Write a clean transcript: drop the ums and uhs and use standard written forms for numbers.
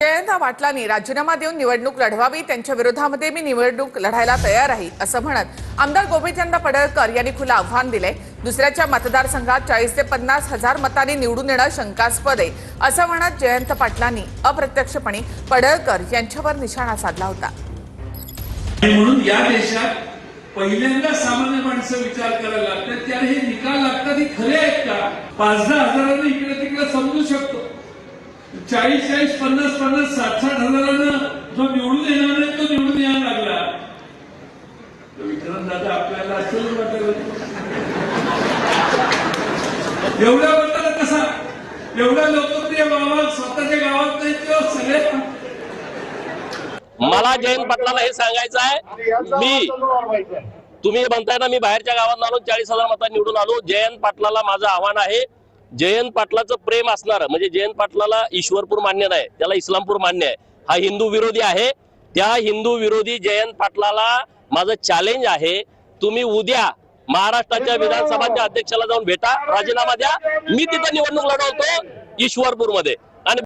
जयंत पाटलांनी राजीनामा देऊन निवडणूक लढवावी, त्यांच्या विरोधामध्ये मी निवडणूक लढायला तयार आहे असं म्हणत आमदार गोपीचंद पडळकर यांनी खुलं आव्हान दिले। दुसऱ्याच्या मतदारसंघात 40 ते 50 हजार मतांनी निवडून येणं शंकास्पद आहे असं म्हणत जयंत पाटलांनी अप्रत्यक्षपणे पडळकर यांच्यावर निशाणा साधला होता। म्हणून या देशात पहिल्यांदा सामान्य माणसं विचार करायला लागतात, त्याने हे निकाल लागतात, हे खरे आहेत का? 5-10 हजारांना इकडे तिकडे समजू शकतो, 40-40, 50-50, 60-60 हजारांना जो निवडून येणार नाही तो निवडून यायला लागला। विक्रांत दादा आपल्याला आश्चर्य वाटलं, एवढ्या वाटलं कसा, एवढ्या लोकप्रिय गावात स्वतःच्या गावात नाही किंवा सगळे। मला जयंत पाटलांना हे सांगायचं आहे, तुम्ही म्हणताय ना मी बाहेरच्या गावात आलो 40,000 मतांनी निवडून आलो। जयंत पाटलाला माझं आव्हान आहे, जयंत पाटलाचं प्रेम असणार म्हणजे जयंत पाटलाला ईश्वरपूर मान्य नाही, त्याला इस्लामपूर मान्य आहे, हा हिंदू विरोधी आहे। त्या हिंदू विरोधी जयंत पाटलाला माझं चॅलेंज आहे, तुम्ही उद्या महाराष्ट्राच्या विधानसभाच्या अध्यक्षाला जाऊन भेटा, राजीनामा द्या, मी तिथं निवडणूक लढवतो ईश्वरपूर मध्ये।